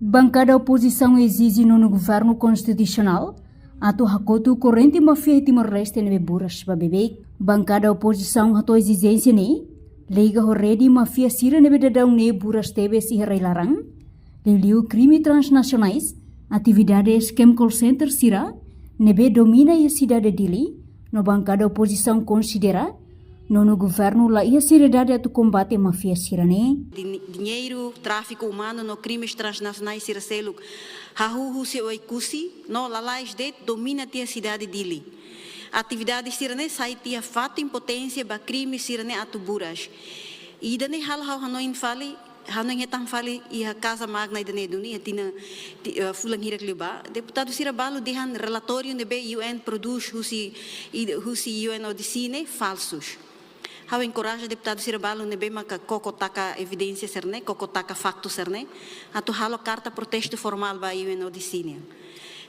Bancada da oposição exige no governo constitucional ato hakotu corrente mafia Timor-Leste nebe buras babebek. Bancada da oposição ato exigência ne liga horredi mafia sira nebe dadang ne buras tebe si herai larang. Liliu crime transnacionais, atividade scam call center sira nebe domina a cidade dili. No bancada da oposição considera no governo lá ia seriedade a combate a mafia sirane. Dinheiro, tráfico humano, no crimes transnacionais siraselo, hahu se oikusi, no lalais de domina a cidade dili. Atividade sirane sai tia fato impotência ba crime sirane atuburas. E dane hal hanoin fali Hanoi hetang fali ia casa magna idane duni tina fulang hirak liba deputado sirabalo dihan relatório nebe UN produz husi UN odisine falsos. Hau encoraja deputado sirabalo nebe maka kokotaka evidência serne kokotaka facto serne atu halo carta protesto formal ba UN odisine.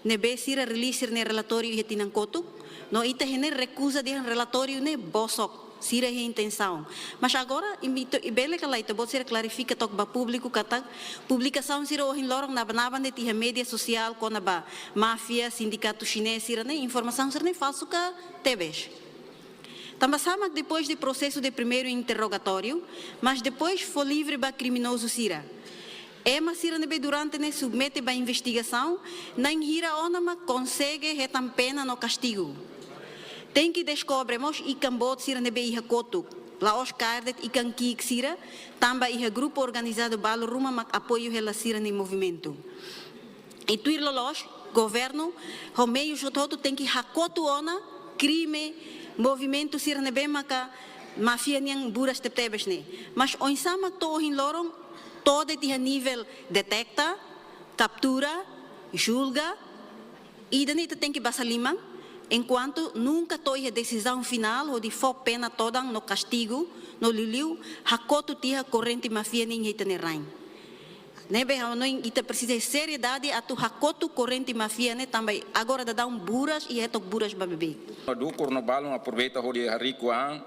Nebe sira release ne relatório hetinang kotuk no ita hene recusa dihan relatório ne bosok. Sira a intenção. Mas agora, ibele kala ito, bot sira clarifica tok ba público katag publicação sira o hinlorong naban de tiha media social com ba máfia, sindicato chinês sira ne informação sira ne falso ka tebes. Tamba sama depois de processo de primeiro interrogatório, mas depois foi livre ba criminoso sira. Ema sira nebe durante ne submete ba investigação, na hira onama consegue retam pena no castigo. Tem que descobremos e cambot sira nebe iha kotuk. La os cardet e kik sira, tamba iha grupo organizado balo ruma mak apoio hela sira ni movimento. E tuir lolos, governo, o meio jototo tem que hakotu ona, crime, movimento sira nebe maka mafia niang buras teptebes ne. Mas onsama to hin lorong, todo iha nível detecta, captura, julga, e danita tem que basalimang, enquanto nunca toia decisão final ou de fo pena toda no castigo no liliu hakotu tia corrente mafia ning hitanerai nebe não ita precisa seriedade atu hakotu corrente mafia ne também agora da buras e etok buras babebe do corno balon aproveita hori harico an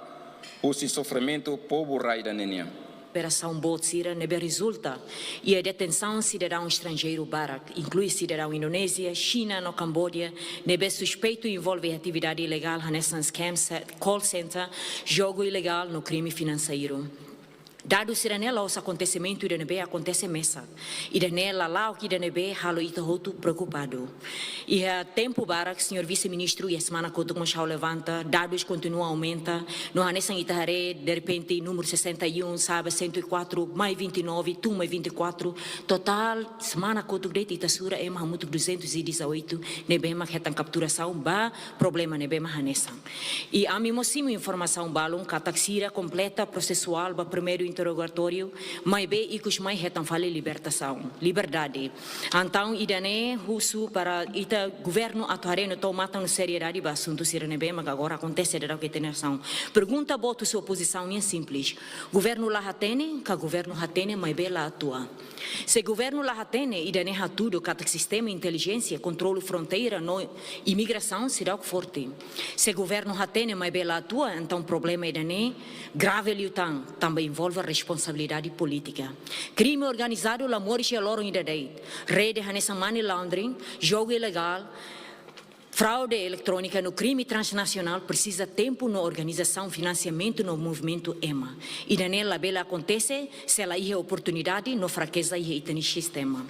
o sofrimento povo raida nenia. Operação Botsira nebe resulta e a detenção cidadão estrangeiro barak, inclui cidadão Indonésia, China, no Camboja, nebe suspeito envolve atividade ilegal nessa scam call center, jogo ilegal no crime financeiro. Dado siranela os acontecimentos da nebe acontece mesa e da nela lá o que da nebe halo ita hotu preocupado e a tempo barak senhor vice-ministro e a semana que o chau levanta dados continuam a aumentar no hanesan itahare de repente número 61 sabe 104 mais 29 tu mais 24 total semana que o grete itasura é muito 218 nebe mak hetan capturação ba problema nebe hanesan e a mimosimo informação balon kataksira completa processual ba primeiro interrogatório, mas bem e que os mais retam fale libertação, liberdade. Então, idane russo para ita governo atuare no tomata no seriedade ba assunto sirene bem, mas agora acontece de que tem ação. Pergunta boto sua oposição é simples. Governo lá hatene, que governo hatene, mas bem lá atua. Se governo lá hatene, idane ha tudo, cada sistema inteligência, controle fronteira, no imigração será o forte. Se governo hatene, mas bem lá atua, então problema idane grave liutan, também envolve responsabilidade política. Crime organizado, la morte e loro indadeit. Rede hanessa money laundering, jogo ilegal, fraude eletrônica no crime transnacional precisa tempo na organização, financiamento no movimento EMA. E nela bela acontece se ela ia oportunidade, no fraqueza ia no sistema.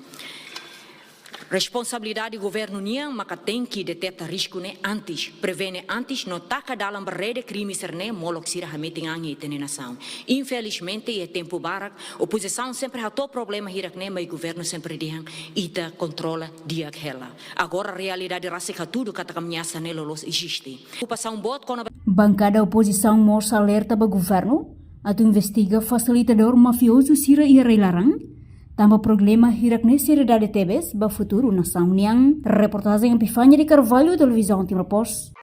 Responsabilidade do governo niang maka tem que detectar risco ne antes, prevene antes, não taca dalam rede crime serne molok sira hameting angi nação. Infelizmente é tempo barak, oposição sempre hato problema hirak ne, mas o governo sempre diang ita controla dia hela. Agora a realidade rasika tudo kata kamnyasa ne lolos existe. Ocupação bot com a Bancada oposição mostra alerta ba governo atu investiga facilitador mafioso sira ia larang. Tambah problema hirak ne seriedade tebes ba futuro nação niang reportagem Epifânia de Carvalho, televisão Timor-Leste.